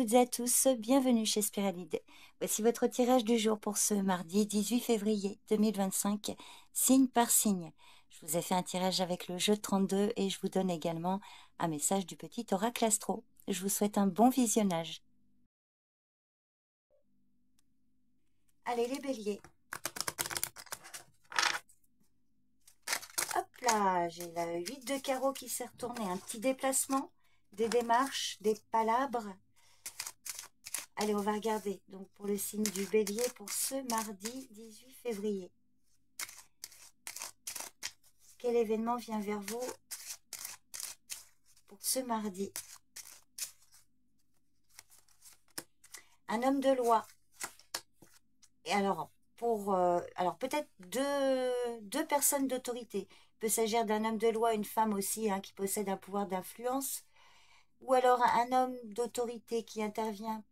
toutes et à tous, bienvenue chez Spiralide. Voici votre tirage du jour pour ce mardi 18 février 2025, signe par signe. Je vous ai fait un tirage avec le jeu 32 et je vous donne également un message du petit oracle astro. Je vous souhaite un bon visionnage. Allez les béliers. Hop là, j'ai la 8 de carreau qui s'est retournée, un petit déplacement, des démarches, des palabres. Allez, on va regarder donc pour le signe du bélier pour ce mardi 18 février. Quel événement vient vers vous pour ce mardi? Un homme de loi. Et alors, alors peut-être deux personnes d'autorité. Il peut s'agir d'un homme de loi, une femme aussi, qui possède un pouvoir d'influence. Ou alors un homme d'autorité qui intervient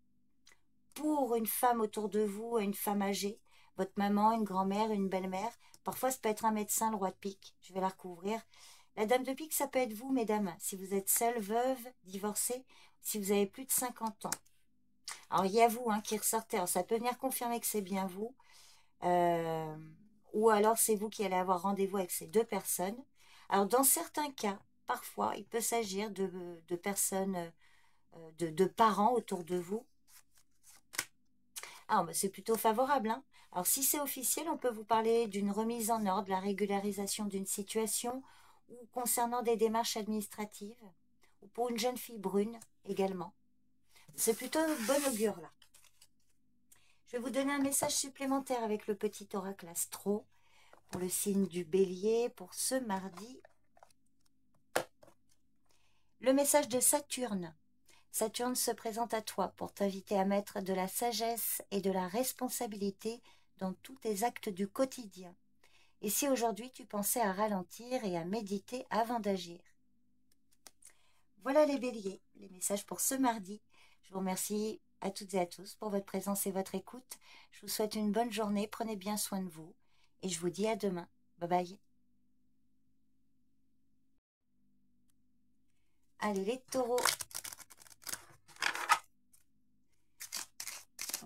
pour une femme autour de vous, une femme âgée, votre maman, une grand-mère, une belle-mère. Parfois, ça peut être un médecin, le roi de pique. Je vais la recouvrir. La dame de pique, ça peut être vous, mesdames, si vous êtes seule, veuve, divorcée, si vous avez plus de 50 ans. Alors, il y a vous qui ressortez. Alors, ça peut venir confirmer que c'est bien vous. Ou alors, c'est vous qui allez avoir rendez-vous avec ces deux personnes. Alors, dans certains cas, parfois, il peut s'agir de personnes, de parents autour de vous. Ah, bah, c'est plutôt favorable. Alors, si c'est officiel, on peut vous parler d'une remise en ordre, la régularisation d'une situation, ou concernant des démarches administratives, ou pour une jeune fille brune également. C'est plutôt bon augure, là. Je vais vous donner un message supplémentaire avec le petit oracle astro pour le signe du bélier pour ce mardi. Le message de Saturne. Saturne se présente à toi pour t'inviter à mettre de la sagesse et de la responsabilité dans tous tes actes du quotidien. Et si aujourd'hui tu pensais à ralentir et à méditer avant d'agir? Voilà les béliers, les messages pour ce mardi. Je vous remercie à toutes et à tous pour votre présence et votre écoute. Je vous souhaite une bonne journée, prenez bien soin de vous et je vous dis à demain. Bye bye. Allez les taureaux.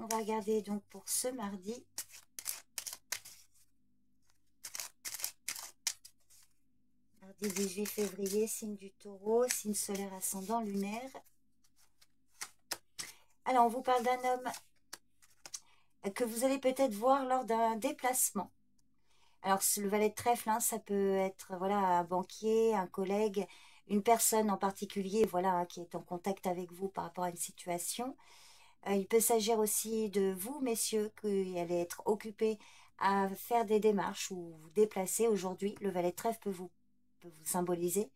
On va regarder donc pour ce mardi. Mardi 18 février, signe du taureau, signe solaire ascendant lunaire. Alors, on vous parle d'un homme que vous allez peut-être voir lors d'un déplacement. Alors, le valet de trèfle, ça peut être un banquier, un collègue, une personne en particulier qui est en contact avec vous par rapport à une situation. Il peut s'agir aussi de vous, messieurs, qui allez être occupés à faire des démarches ou vous déplacer aujourd'hui. Le valet de trèfle peut vous symboliser.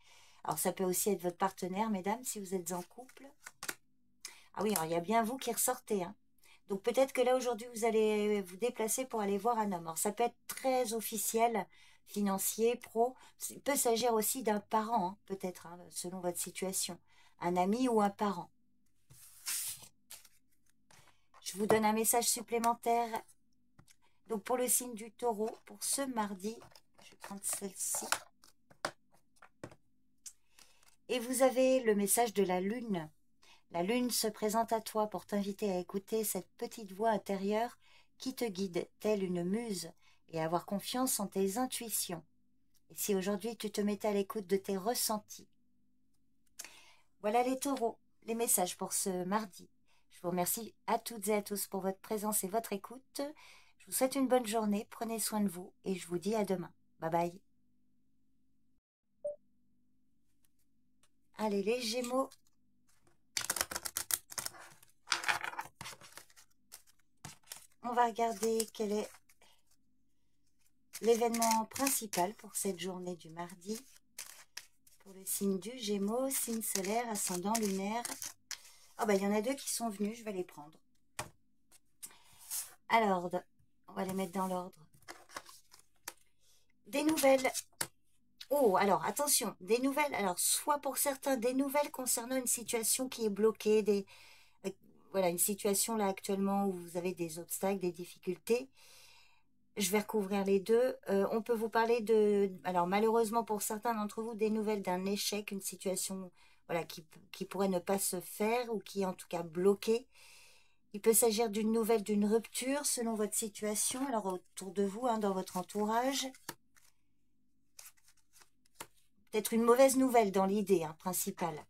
Alors, ça peut aussi être votre partenaire, mesdames, si vous êtes en couple. Ah oui, alors il y a bien vous qui ressortez. Donc peut-être que là aujourd'hui vous allez vous déplacer pour aller voir un homme. Alors ça peut être très officiel, financier, pro. Il peut s'agir aussi d'un parent, peut-être, selon votre situation. Un ami ou un parent. Je vous donne un message supplémentaire. Donc pour le signe du taureau, pour ce mardi, je vais prendre celle-ci. Et vous avez le message de la lune. La lune se présente à toi pour t'inviter à écouter cette petite voix intérieure qui te guide, telle une muse, et avoir confiance en tes intuitions. Et si aujourd'hui tu te mettais à l'écoute de tes ressentis? Voilà les taureaux, les messages pour ce mardi. Je vous remercie à toutes et à tous pour votre présence et votre écoute. Je vous souhaite une bonne journée, prenez soin de vous et je vous dis à demain. Bye bye. Allez les Gémeaux. On va regarder quel est l'événement principal pour cette journée du mardi. Pour le signe du Gémeaux, signe solaire, ascendant lunaire. Oh il y en a deux qui sont venus, je vais les prendre. Alors, on va les mettre dans l'ordre. Des nouvelles. Oh, alors, attention, des nouvelles. Alors, soit pour certains, des nouvelles concernant une situation qui est bloquée, une situation là actuellement où vous avez des obstacles, des difficultés. Je vais recouvrir les deux. On peut vous parler alors malheureusement pour certains d'entre vous, des nouvelles d'un échec, une situation voilà, qui pourrait ne pas se faire ou qui est en tout cas bloqué. Il peut s'agir d'une nouvelle, d'une rupture selon votre situation, alors autour de vous, hein, dans votre entourage. Peut-être une mauvaise nouvelle dans l'idée principale.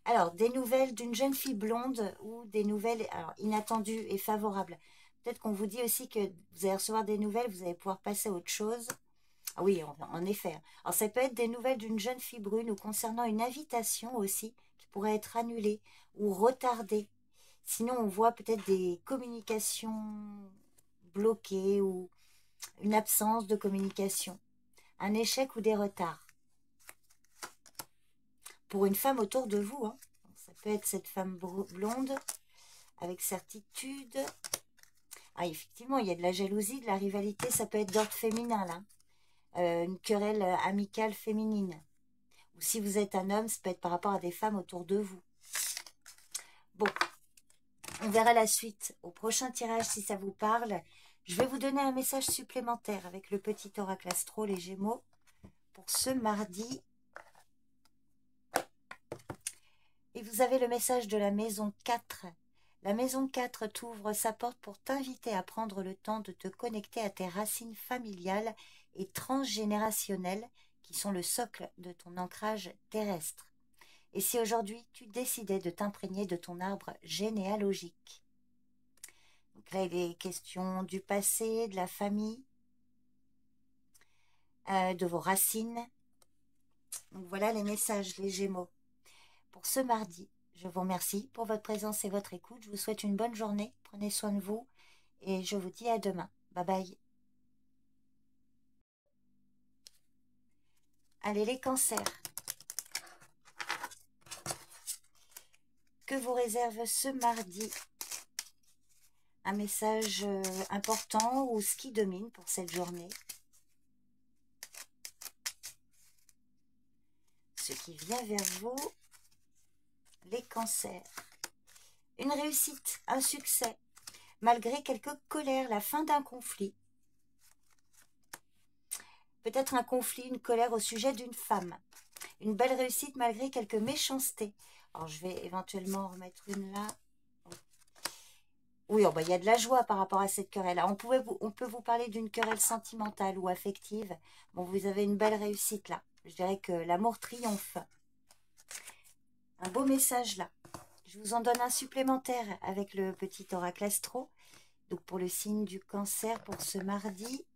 Alors, des nouvelles d'une jeune fille blonde ou des nouvelles inattendues et favorables. Peut-être qu'on vous dit aussi que vous allez recevoir des nouvelles, vous allez pouvoir passer à autre chose. Ah oui, en effet. Alors, ça peut être des nouvelles d'une jeune fille brune ou concernant une invitation aussi qui pourrait être annulée ou retardée. Sinon, on voit peut-être des communications bloquées ou une absence de communication, un échec ou des retards. Pour une femme autour de vous, hein. Ça peut être cette femme blonde avec certitude. Ah, effectivement, il y a de la jalousie, de la rivalité, ça peut être d'ordre féminin, là. Une querelle amicale féminine. Ou si vous êtes un homme, ça peut être par rapport à des femmes autour de vous. Bon, on verra la suite au prochain tirage si ça vous parle. Je vais vous donner un message supplémentaire avec le petit oracle astro, les Gémeaux, pour ce mardi. Et vous avez le message de la maison 4. La maison 4 t'ouvre sa porte pour t'inviter à prendre le temps de te connecter à tes racines familiales et transgénérationnelles qui sont le socle de ton ancrage terrestre. Et si aujourd'hui tu décidais de t'imprégner de ton arbre généalogique. Donc là, il est question du passé, de la famille, de vos racines. Donc voilà les messages, les Gémeaux. Pour ce mardi, je vous remercie pour votre présence et votre écoute. Je vous souhaite une bonne journée. Prenez soin de vous et je vous dis à demain. Bye bye. Allez les cancers. Que vous réserve ce mardi un message important ou ce qui domine pour cette journée? Ce qui vient vers vous, les cancers. Une réussite, un succès, malgré quelques colères, la fin d'un conflit. Peut-être un conflit, une colère au sujet d'une femme. Une belle réussite malgré quelques méchancetés. Alors, je vais éventuellement remettre une là. Oui, oh, bah, y a de la joie par rapport à cette querelle. On peut vous parler d'une querelle sentimentale ou affective. Bon, vous avez une belle réussite là. Je dirais que l'amour triomphe. Un beau message là. Je vous en donne un supplémentaire avec le petit oracle astro. Donc, pour le signe du cancer pour ce mardi.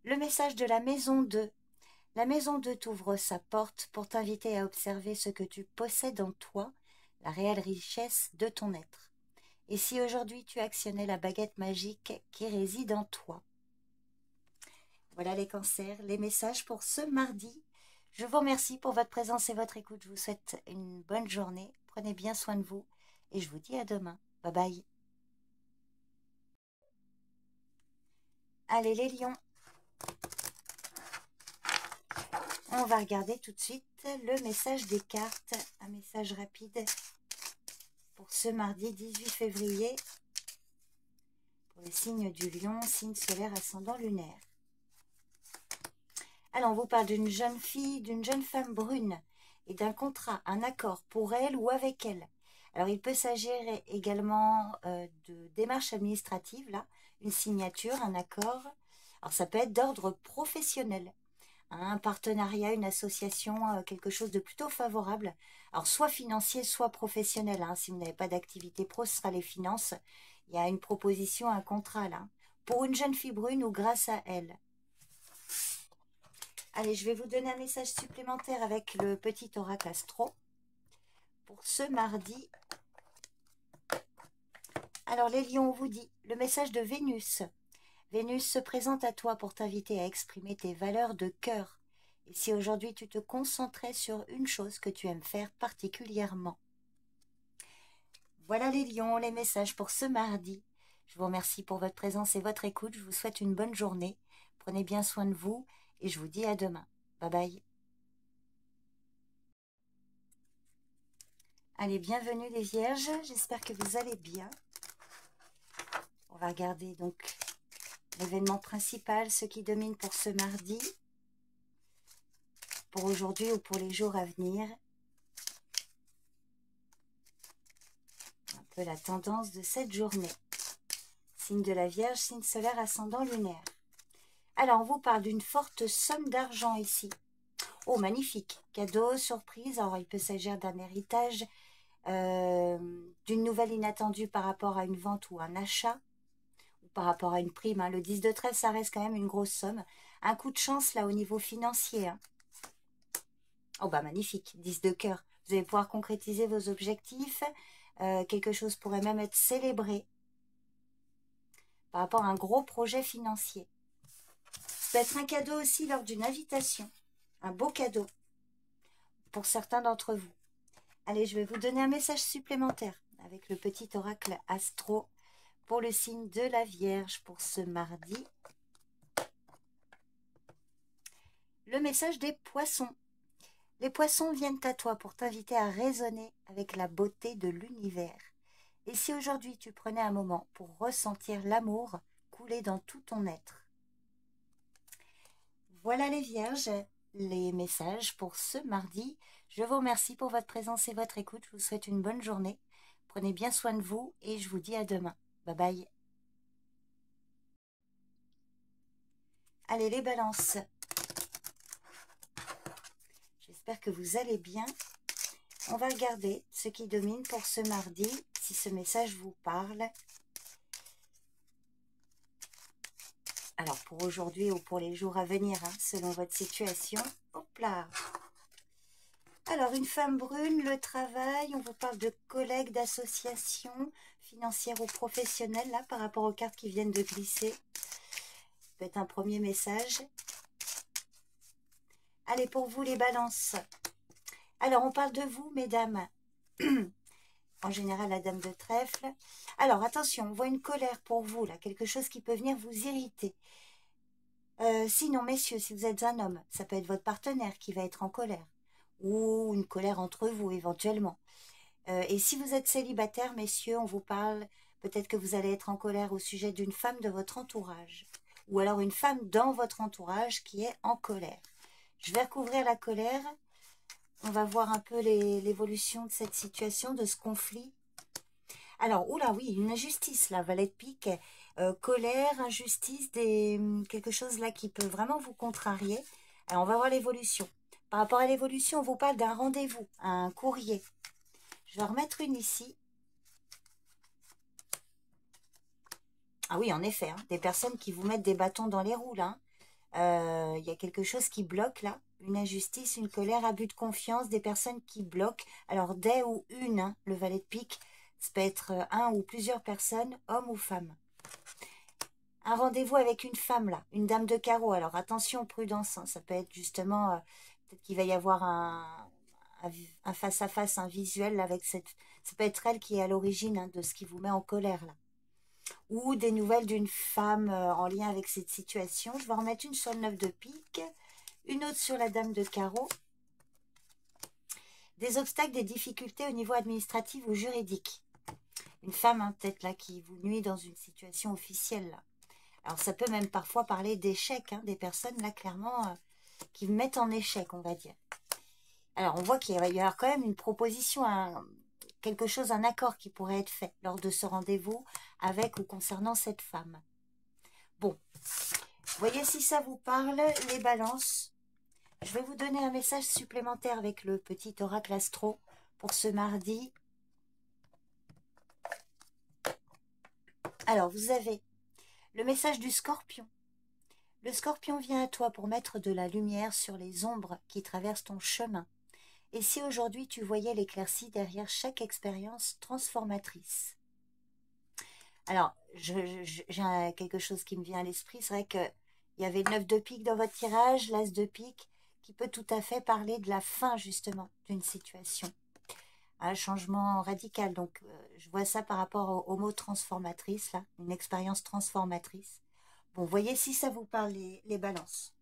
Le message de la maison 2. La maison 2 t'ouvre sa porte pour t'inviter à observer ce que tu possèdes en toi, la réelle richesse de ton être. Et si aujourd'hui tu actionnais la baguette magique qui réside en toi? Voilà les cancers, les messages pour ce mardi. Je vous remercie pour votre présence et votre écoute. Je vous souhaite une bonne journée. Prenez bien soin de vous et je vous dis à demain. Bye bye. Allez les lions. On va regarder tout de suite le message des cartes. Un message rapide pour ce mardi 18 février. Pour le signe du lion, signe solaire ascendant lunaire. Alors, on vous parle d'une jeune fille, d'une jeune femme brune et d'un contrat, un accord pour elle ou avec elle. Alors, il peut s'agir également de démarches administratives, là, une signature, un accord. Alors, ça peut être d'ordre professionnel, un partenariat, une association, quelque chose de plutôt favorable. Alors, soit financier, soit professionnel. Si vous n'avez pas d'activité pro, ce sera les finances. Il y a une proposition, un contrat, là, pour une jeune fille brune ou grâce à elle. Allez, je vais vous donner un message supplémentaire avec le petit oracle astro pour ce mardi. Alors, les lions, on vous dit le message de Vénus. Vénus se présente à toi pour t'inviter à exprimer tes valeurs de cœur. Et si aujourd'hui tu te concentrais sur une chose que tu aimes faire particulièrement? Voilà les lions, les messages pour ce mardi. Je vous remercie pour votre présence et votre écoute. Je vous souhaite une bonne journée. Prenez bien soin de vous et je vous dis à demain. Bye bye. Allez, bienvenue les vierges. J'espère que vous allez bien. On va regarder donc l'événement principal, ce qui domine pour ce mardi. pour aujourd'hui ou pour les jours à venir. Un peu la tendance de cette journée. Signe de la Vierge, signe solaire, ascendant lunaire. Alors, on vous parle d'une forte somme d'argent ici. Oh, magnifique. Cadeau, surprise. Alors, il peut s'agir d'un héritage, d'une nouvelle inattendue par rapport à une vente ou un achat, ou par rapport à une prime. Hein. Le 10 de 13, ça reste quand même une grosse somme. Un coup de chance, là, au niveau financier. Hein. Oh, bah, magnifique. 10 de cœur. Vous allez pouvoir concrétiser vos objectifs. Quelque chose pourrait même être célébré par rapport à un gros projet financier. Ça peut être un cadeau aussi lors d'une invitation. Un beau cadeau pour certains d'entre vous. Allez, je vais vous donner un message supplémentaire avec le petit oracle astro pour le signe de la Vierge pour ce mardi. Le message des poissons. Les poissons viennent à toi pour t'inviter à raisonner avec la beauté de l'univers. Et si aujourd'hui tu prenais un moment pour ressentir l'amour couler dans tout ton être? Voilà les Vierges, les messages pour ce mardi. Je vous remercie pour votre présence et votre écoute. Je vous souhaite une bonne journée. Prenez bien soin de vous et je vous dis à demain. Bye bye. Allez les balances. J'espère que vous allez bien. On va regarder ce qui domine pour ce mardi, si ce message vous parle. Alors pour aujourd'hui ou pour les jours à venir, hein, selon votre situation. Hop là. Alors, une femme brune, le travail, on vous parle de collègues, d'associations financières ou professionnelles, là, par rapport aux cartes qui viennent de glisser. Ça peut être un premier message. Allez, pour vous, les balances. Alors, on parle de vous, mesdames. En général, la dame de trèfle. Alors, attention, on voit une colère pour vous, là, quelque chose qui peut venir vous irriter. Sinon, messieurs, si vous êtes un homme, ça peut être votre partenaire qui va être en colère. Ou une colère entre vous, éventuellement. Et si vous êtes célibataire, messieurs, on vous parle, peut-être que vous allez être en colère au sujet d'une femme de votre entourage. Ou alors une femme dans votre entourage qui est en colère. Je vais recouvrir la colère. On va voir un peu l'évolution de cette situation, de ce conflit. Alors, oula, oui, une injustice, là, valet de pique. Colère, injustice, quelque chose là qui peut vraiment vous contrarier. Alors, on va voir l'évolution. Par rapport à l'évolution, on vous parle d'un rendez-vous, un courrier. Je vais en remettre une ici. Ah oui, en effet, hein, des personnes qui vous mettent des bâtons dans les roues, là. Il y a quelque chose qui bloque, là. Une injustice, une colère, abus de confiance, des personnes qui bloquent. Alors, des ou une, hein, le valet de pique, ça peut être un ou plusieurs personnes, hommes ou femmes. Un rendez-vous avec une femme, là, une dame de carreau. Alors, attention, prudence, hein, ça peut être justement, peut-être qu'il va y avoir un face-à-face, un visuel là, avec cette... Ça peut être elle qui est à l'origine, hein, de ce qui vous met en colère, là. Ou des nouvelles d'une femme en lien avec cette situation. Je vais en remettre une sur le 9 de pique, une autre sur la dame de carreau. Des obstacles, des difficultés au niveau administratif ou juridique. Une femme, hein, peut-être là, qui vous nuit dans une situation officielle, là. Alors, ça peut même parfois parler d'échec, hein, des personnes, là, clairement, qui vous mettent en échec, on va dire. Alors, on voit qu'il va y avoir quand même une proposition, quelque chose, un accord qui pourrait être fait lors de ce rendez-vous avec ou concernant cette femme. Bon, voyez si ça vous parle, les balances. Je vais vous donner un message supplémentaire avec le petit oracle astro pour ce mardi. Alors, vous avez le message du scorpion. Le scorpion vient à toi pour mettre de la lumière sur les ombres qui traversent ton chemin. Et si aujourd'hui tu voyais l'éclaircie derrière chaque expérience transformatrice? Alors, j'ai quelque chose qui me vient à l'esprit. C'est vrai qu'il y avait le 9 de pique dans votre tirage, l'as de pique, qui peut tout à fait parler de la fin, justement, d'une situation. Un changement radical. Donc, je vois ça par rapport au mot transformatrice, là, une expérience transformatrice. Bon, voyez si ça vous parle, les balances.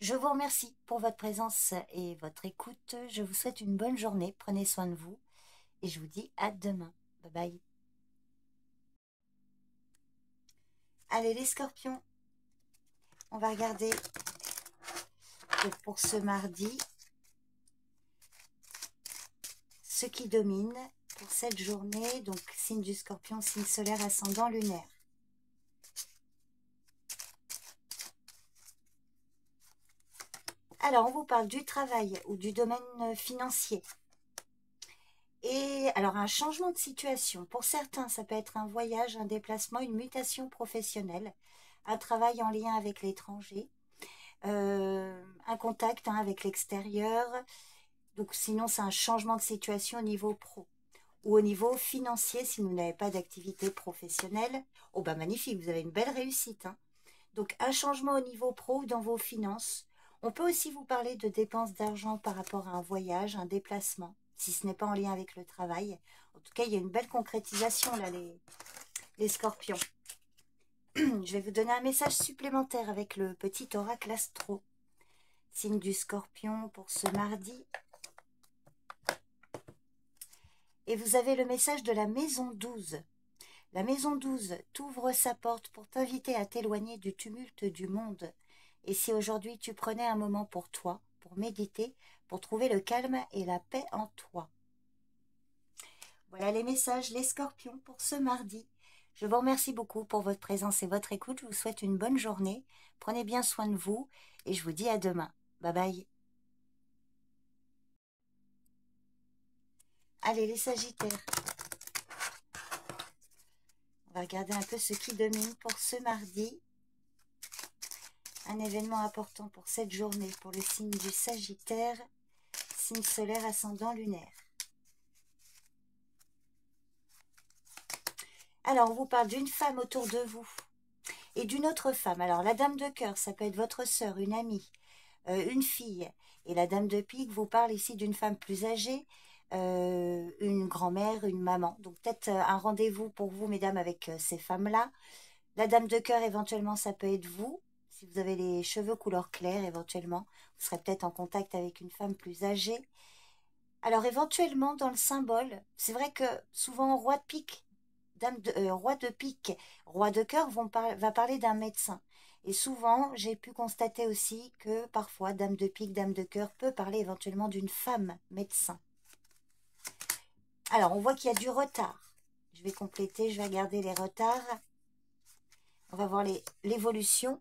Je vous remercie pour votre présence et votre écoute. Je vous souhaite une bonne journée. Prenez soin de vous. Et je vous dis à demain. Bye bye. Allez les scorpions, on va regarder Donc, pour ce mardi, ce qui domine pour cette journée, donc signe du Scorpion, signe solaire, ascendant, lunaire. Alors, on vous parle du travail ou du domaine financier. Et alors, un changement de situation. Pour certains, ça peut être un voyage, un déplacement, une mutation professionnelle, un travail en lien avec l'étranger, un contact avec l'extérieur. Donc, sinon, c'est un changement de situation au niveau pro. Ou au niveau financier, si vous n'avez pas d'activité professionnelle. Oh, bah magnifique, vous avez une belle réussite. Hein. Donc, un changement au niveau pro ou dans vos finances. On peut aussi vous parler de dépenses d'argent par rapport à un voyage, un déplacement, si ce n'est pas en lien avec le travail. En tout cas, il y a une belle concrétisation là, les scorpions. Je vais vous donner un message supplémentaire avec le petit oracle astro. Signe du Scorpion pour ce mardi. Et vous avez le message de la maison 12. La maison 12 t'ouvre sa porte pour t'inviter à t'éloigner du tumulte du monde. Et si aujourd'hui tu prenais un moment pour toi, pour méditer, pour trouver le calme et la paix en toi. Voilà les messages, les scorpions, pour ce mardi. Je vous remercie beaucoup pour votre présence et votre écoute. Je vous souhaite une bonne journée. Prenez bien soin de vous et je vous dis à demain. Bye bye. Allez les sagittaires. On va regarder un peu ce qui domine pour ce mardi. Un événement important pour cette journée, pour le signe du Sagittaire, signe solaire, ascendant, lunaire. Alors, on vous parle d'une femme autour de vous et d'une autre femme. Alors, la dame de cœur, ça peut être votre sœur, une amie, une fille. Et la dame de pique vous parle ici d'une femme plus âgée, une grand-mère, une maman. Donc, peut-être un rendez-vous pour vous, mesdames, avec ces femmes-là. La dame de cœur, éventuellement, ça peut être vous. Si vous avez les cheveux couleur claire, éventuellement, vous serez peut-être en contact avec une femme plus âgée. Alors, éventuellement, dans le symbole, c'est vrai que souvent, roi de pique, roi de pique, roi de cœur va parler d'un médecin. Et souvent, j'ai pu constater aussi que parfois, dame de pique, dame de cœur peut parler éventuellement d'une femme médecin. Alors, on voit qu'il y a du retard. Je vais compléter, je vais regarder les retards. On va voir l'évolution.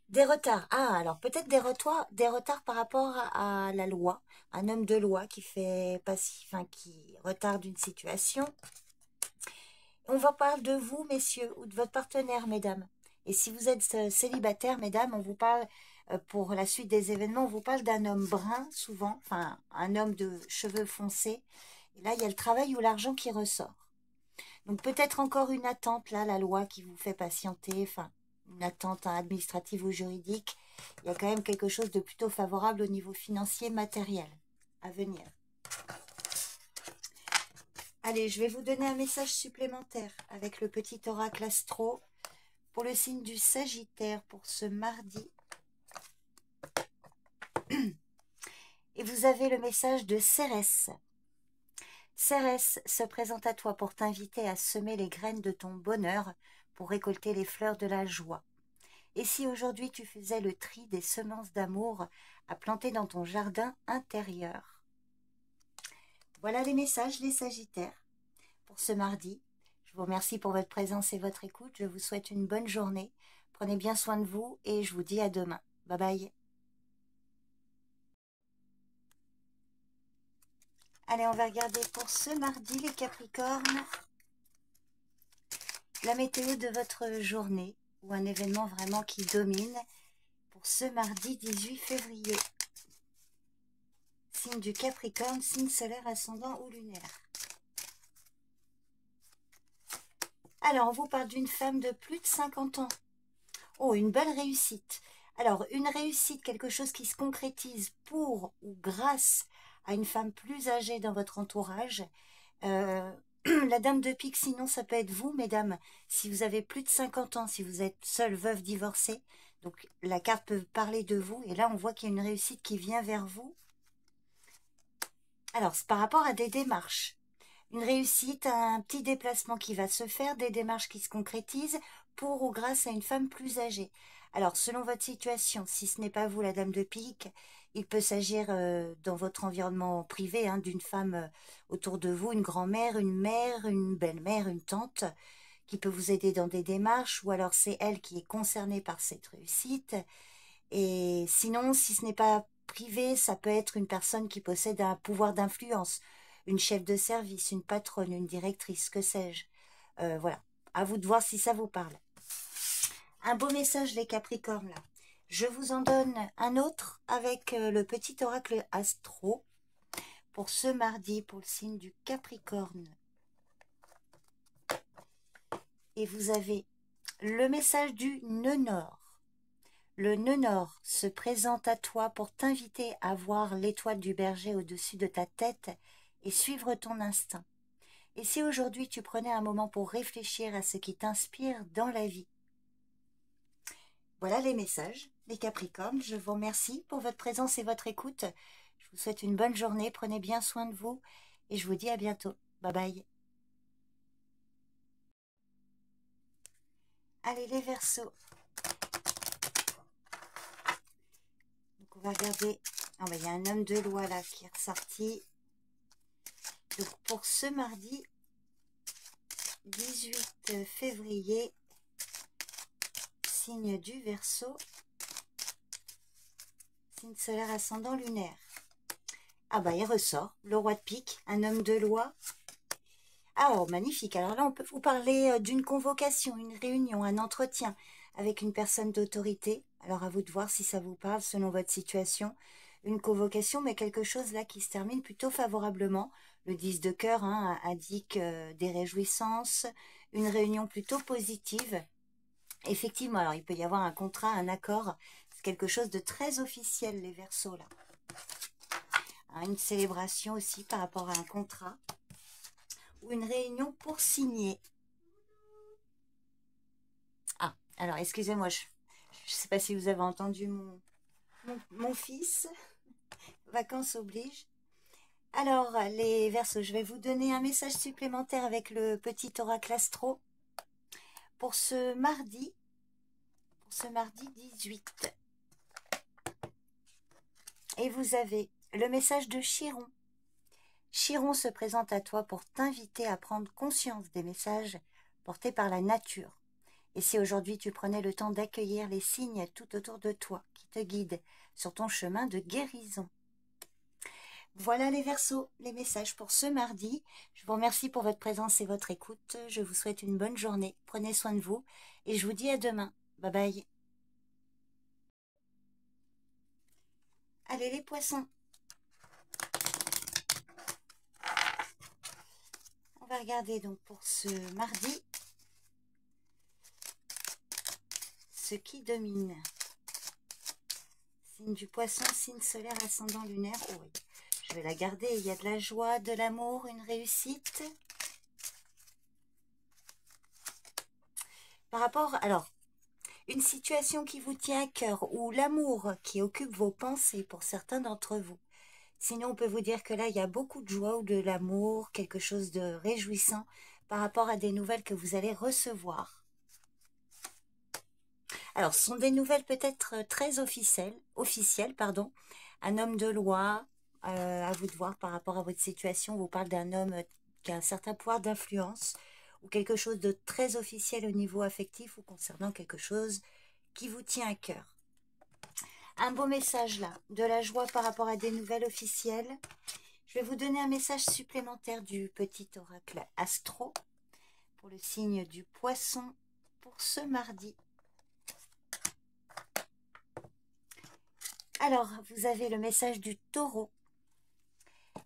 Des retards. Ah, alors peut-être des retards par rapport à la loi. Un homme de loi qui fait qui retarde une situation. On va parler de vous, messieurs, ou de votre partenaire, mesdames. Et si vous êtes célibataire, mesdames, on vous parle, pour la suite des événements, on vous parle d'un homme brun, souvent, enfin, un homme de cheveux foncés. Et là, il y a le travail ou l'argent qui ressort. Donc peut-être encore une attente, là, la loi qui vous fait patienter, enfin, une attente administrative ou juridique. Il y a quand même quelque chose de plutôt favorable au niveau financier, matériel à venir. Allez, je vais vous donner un message supplémentaire avec le petit oracle astro pour le signe du Sagittaire pour ce mardi. Et vous avez le message de Cérès. Cérès se présente à toi pour t'inviter à semer les graines de ton bonheur pour récolter les fleurs de la joie. Et si aujourd'hui tu faisais le tri des semences d'amour à planter dans ton jardin intérieur? Voilà les messages, les Sagittaires, pour ce mardi. Je vous remercie pour votre présence et votre écoute. Je vous souhaite une bonne journée. Prenez bien soin de vous et je vous dis à demain. Bye bye. Allez, on va regarder pour ce mardi, les Capricornes, la météo de votre journée ou un événement vraiment qui domine pour ce mardi 18 février. Signe du Capricorne, signe solaire, ascendant ou lunaire. Alors, on vous parle d'une femme de plus de 50 ans. Oh, une belle réussite. Alors, une réussite, quelque chose qui se concrétise pour ou grâce à une femme plus âgée dans votre entourage. La dame de pique, sinon, ça peut être vous, mesdames, si vous avez plus de 50 ans, si vous êtes seule, veuve, divorcée. Donc, la carte peut parler de vous. Et là, on voit qu'il y a une réussite qui vient vers vous. Alors, c'est par rapport à des démarches. Une réussite, un petit déplacement qui va se faire, des démarches qui se concrétisent pour ou grâce à une femme plus âgée. Alors, selon votre situation, si ce n'est pas vous, la dame de pique, il peut s'agir dans votre environnement privé d'une femme autour de vous, une grand-mère, une mère, une belle-mère, une tante, qui peut vous aider dans des démarches, ou alors c'est elle qui est concernée par cette réussite. Et sinon, si ce n'est pas privé, ça peut être une personne qui possède un pouvoir d'influence, une chef de service, une patronne, une directrice, que sais-je. Voilà, à vous de voir si ça vous parle. Un beau message, les Capricornes, là. Je vous en donne un autre avec le petit oracle astro pour ce mardi, pour le signe du Capricorne. Et vous avez le message du nœud nord. Le nœud nord se présente à toi pour t'inviter à voir l'étoile du berger au-dessus de ta tête et suivre ton instinct. Et si aujourd'hui tu prenais un moment pour réfléchir à ce qui t'inspire dans la vie? Voilà les messages, les Capricornes. Je vous remercie pour votre présence et votre écoute. Je vous souhaite une bonne journée, prenez bien soin de vous et je vous dis à bientôt. Bye bye. Allez les Verseaux. Donc on va regarder. Oh, il y a un homme de loi là qui est ressorti. Donc pour ce mardi 18 février, signe du Verseau, signe solaire ascendant lunaire. Ah bah il ressort, le roi de pique, un homme de loi. Ah oh, magnifique, alors là on peut vous parler d'une convocation, une réunion, un entretien avec une personne d'autorité. Alors à vous de voir si ça vous parle selon votre situation. Une convocation, mais quelque chose là qui se termine plutôt favorablement. Le 10 de cœur indique des réjouissances, une réunion plutôt positive. Effectivement, alors il peut y avoir un contrat, un accord, c'est quelque chose de très officiel les Verseaux là. Une célébration aussi par rapport à un contrat ou une réunion pour signer. Ah, alors excusez-moi, je ne sais pas si vous avez entendu mon fils, vacances oblige. Alors les Verseaux, je vais vous donner un message supplémentaire avec le petit oracle astro pour ce mardi 18. Et vous avez le message de Chiron. Chiron se présente à toi pour t'inviter à prendre conscience des messages portés par la nature. Et si aujourd'hui tu prenais le temps d'accueillir les signes tout autour de toi qui te guident sur ton chemin de guérison. Voilà les Verseaux, les messages pour ce mardi. Je vous remercie pour votre présence et votre écoute. Je vous souhaite une bonne journée. Prenez soin de vous et je vous dis à demain. Bye bye. Allez les Poissons. On va regarder donc pour ce mardi ce qui domine. Signe du Poisson, signe solaire ascendant lunaire. Oh oui, je vais la garder. Il y a de la joie, de l'amour, une réussite. Par rapport, alors, une situation qui vous tient à cœur ou l'amour qui occupe vos pensées pour certains d'entre vous. Sinon, on peut vous dire que là, il y a beaucoup de joie ou de l'amour, quelque chose de réjouissant par rapport à des nouvelles que vous allez recevoir. Alors, ce sont des nouvelles peut-être très officielles, pardon. Un homme de loi, à vous de voir par rapport à votre situation, on vous parle d'un homme qui a un certain pouvoir d'influence ou quelque chose de très officiel au niveau affectif ou concernant quelque chose qui vous tient à cœur. Un beau message là, de la joie par rapport à des nouvelles officielles. Je vais vous donner un message supplémentaire du petit oracle astro pour le signe du Poisson pour ce mardi. Alors, vous avez le message du Taureau.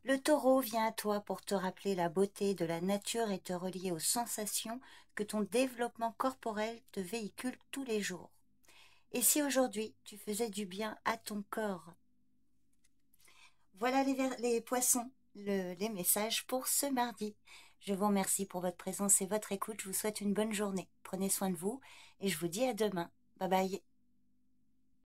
Le Taureau vient à toi pour te rappeler la beauté de la nature et te relier aux sensations que ton développement corporel te véhicule tous les jours. Et si aujourd'hui, tu faisais du bien à ton corps? Voilà les Poissons, les messages pour ce mardi. Je vous remercie pour votre présence et votre écoute. Je vous souhaite une bonne journée. Prenez soin de vous et je vous dis à demain. Bye bye.